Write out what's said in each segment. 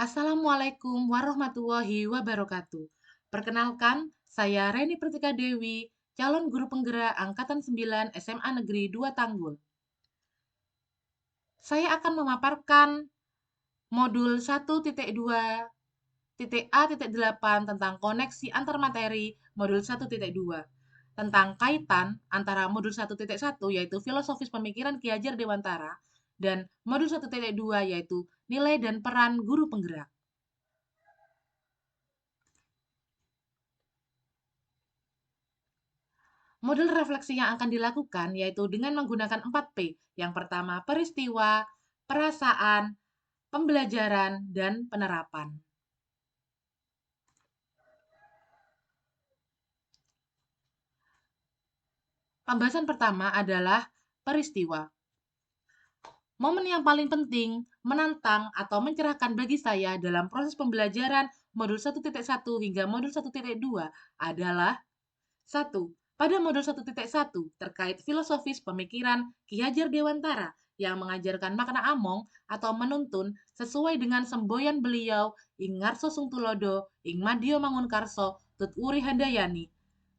Assalamualaikum warahmatullahi wabarakatuh. Perkenalkan, saya Reni Pertika Dewi, calon guru penggerak Angkatan 9 SMA Negeri 2 Tanggul. Saya akan memaparkan modul 1.2.A.8 tentang koneksi antar materi modul 1.2 tentang kaitan antara modul 1.1 yaitu filosofis pemikiran Ki Hajar Dewantara dan modul 1.2 yaitu nilai dan peran guru penggerak. Model refleksi yang akan dilakukan yaitu dengan menggunakan 4P. Yang pertama, peristiwa, perasaan, pembelajaran, dan penerapan. Pembahasan pertama adalah peristiwa. Momen yang paling penting, menantang, atau mencerahkan bagi saya dalam proses pembelajaran modul 1.1 hingga modul 1.2 adalah 1. Pada modul 1.1 terkait filosofis pemikiran Ki Hajar Dewantara yang mengajarkan makna among atau menuntun sesuai dengan semboyan beliau ing ngarso sung tulodo ing madya mangunkarso tut uri handayani.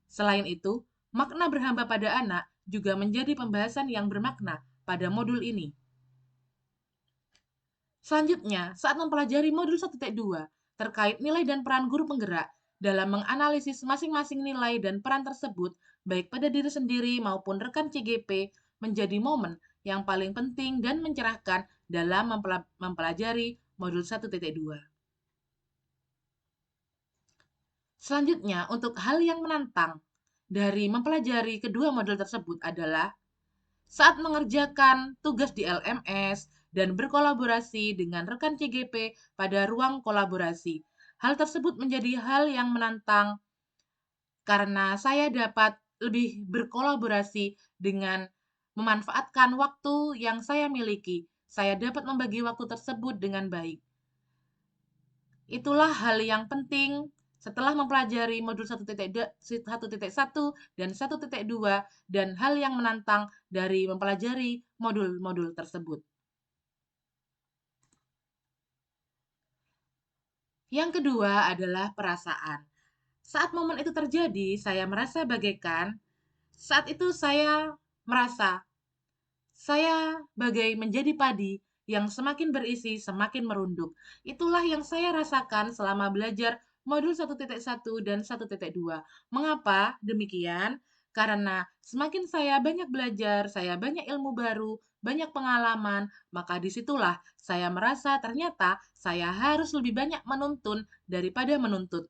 Selain itu, makna berhamba pada anak juga menjadi pembahasan yang bermakna pada modul ini. Selanjutnya, saat mempelajari modul 1.2 terkait nilai dan peran guru penggerak dalam menganalisis masing-masing nilai dan peran tersebut, baik pada diri sendiri maupun rekan CGP, menjadi momen yang paling penting dan mencerahkan dalam mempelajari modul 1.2. Selanjutnya, untuk hal yang menantang dari mempelajari kedua modul tersebut adalah saat mengerjakan tugas di LMS dan berkolaborasi dengan rekan CGP pada ruang kolaborasi. Hal tersebut menjadi hal yang menantang karena saya dapat lebih berkolaborasi dengan memanfaatkan waktu yang saya miliki. Saya dapat membagi waktu tersebut dengan baik. Itulah hal yang penting setelah mempelajari modul 1.1 dan 1.2 dan hal yang menantang dari mempelajari modul-modul tersebut. Yang kedua adalah perasaan. Saat momen itu terjadi, saya merasa bagaikan saat itu saya merasa saya bagai menjadi padi yang semakin berisi, semakin merunduk. Itulah yang saya rasakan selama belajar modul 1.1 dan 1.2. Mengapa demikian? Karena semakin saya banyak belajar, saya banyak ilmu baru, banyak pengalaman, maka disitulah saya merasa ternyata saya harus lebih banyak menuntun daripada menuntut.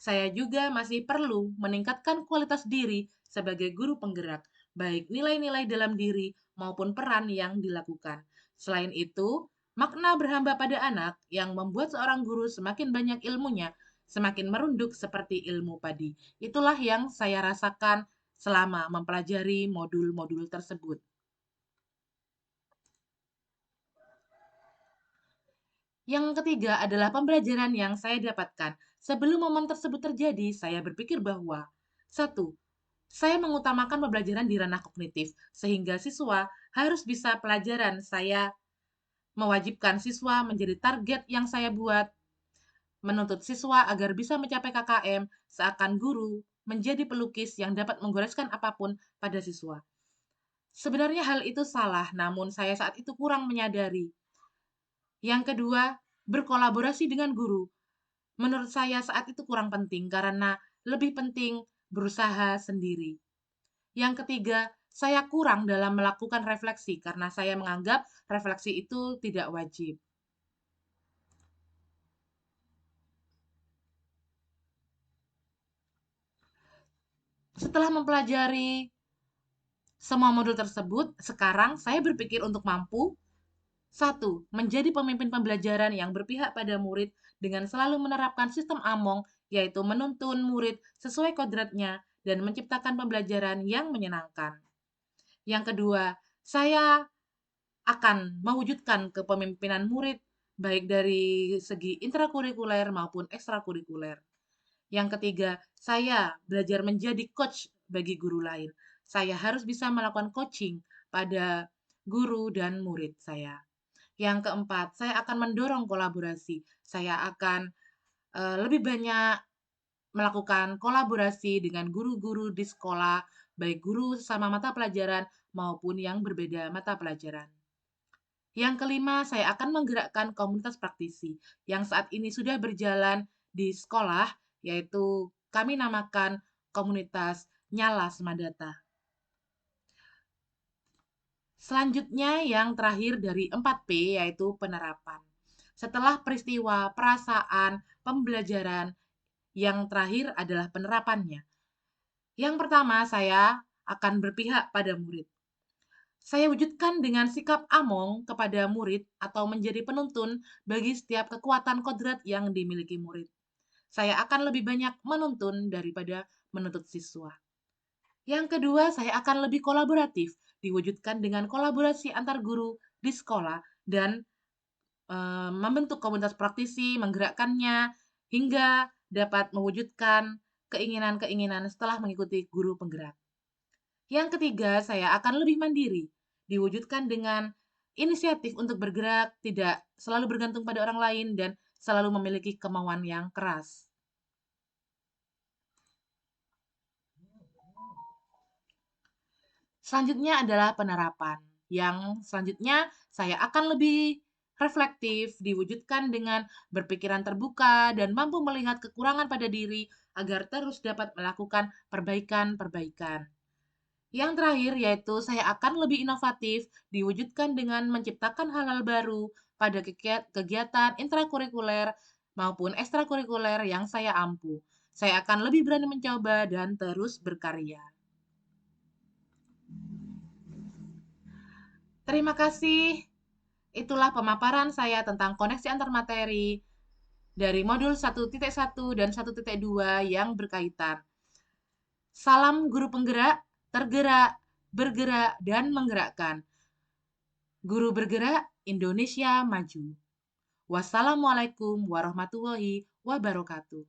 Saya juga masih perlu meningkatkan kualitas diri sebagai guru penggerak, baik nilai-nilai dalam diri maupun peran yang dilakukan. Selain itu, makna berhamba pada anak yang membuat seorang guru semakin banyak ilmunya, semakin merunduk seperti ilmu padi. Itulah yang saya rasakan selama mempelajari modul-modul tersebut. Yang ketiga adalah pembelajaran yang saya dapatkan. Sebelum momen tersebut terjadi, saya berpikir bahwa satu, saya mengutamakan pembelajaran di ranah kognitif, sehingga siswa harus bisa pelajaran. Saya mewajibkan siswa menjadi target yang saya buat, menuntut siswa agar bisa mencapai KKM, seakan guru menjadi pelukis yang dapat menggoreskan apapun pada siswa. Sebenarnya hal itu salah, namun saya saat itu kurang menyadari. Yang kedua, berkolaborasi dengan guru. Menurut saya saat itu kurang penting karena lebih penting berusaha sendiri. Yang ketiga, saya kurang dalam melakukan refleksi karena saya menganggap refleksi itu tidak wajib. Setelah mempelajari semua modul tersebut, sekarang saya berpikir untuk mampu satu, menjadi pemimpin pembelajaran yang berpihak pada murid dengan selalu menerapkan sistem Among, yaitu menuntun murid sesuai kodratnya dan menciptakan pembelajaran yang menyenangkan. Yang kedua, saya akan mewujudkan kepemimpinan murid baik dari segi intrakurikuler maupun ekstrakurikuler. Yang ketiga, saya belajar menjadi coach bagi guru lain. Saya harus bisa melakukan coaching pada guru dan murid saya. Yang keempat, saya akan mendorong kolaborasi. Saya akan lebih banyak melakukan kolaborasi dengan guru-guru di sekolah, baik guru sesama mata pelajaran maupun yang berbeda mata pelajaran. Yang kelima, saya akan menggerakkan komunitas praktisi yang saat ini sudah berjalan di sekolah, yaitu kami namakan komunitas Nyala Semadata. Selanjutnya yang terakhir dari 4P yaitu penerapan. Setelah peristiwa, perasaan, pembelajaran, yang terakhir adalah penerapannya. Yang pertama, saya akan berpihak pada murid. Saya wujudkan dengan sikap among kepada murid atau menjadi penuntun bagi setiap kekuatan kodrat yang dimiliki murid. Saya akan lebih banyak menuntun daripada menuntut siswa. Yang kedua, saya akan lebih kolaboratif, diwujudkan dengan kolaborasi antar guru di sekolah dan membentuk komunitas praktisi, menggerakkannya hingga dapat mewujudkan keinginan-keinginan setelah mengikuti guru penggerak. Yang ketiga, saya akan lebih mandiri, diwujudkan dengan inisiatif untuk bergerak, tidak selalu bergantung pada orang lain, dan selalu memiliki kemauan yang keras. Selanjutnya adalah penerapan. Yang selanjutnya saya akan lebih reflektif, diwujudkan dengan berpikiran terbuka dan mampu melihat kekurangan pada diri agar terus dapat melakukan perbaikan-perbaikan. Yang terakhir yaitu saya akan lebih inovatif, diwujudkan dengan menciptakan hal-hal baru pada kegiatan intrakurikuler maupun ekstrakurikuler yang saya ampu. Saya akan lebih berani mencoba dan terus berkarya. Terima kasih. Itulah pemaparan saya tentang koneksi antar materi dari modul 1.1 dan 1.2 yang berkaitan. Salam guru penggerak, tergerak, bergerak, dan menggerakkan. Guru bergerak, Indonesia maju. Wassalamualaikum warahmatullahi wabarakatuh.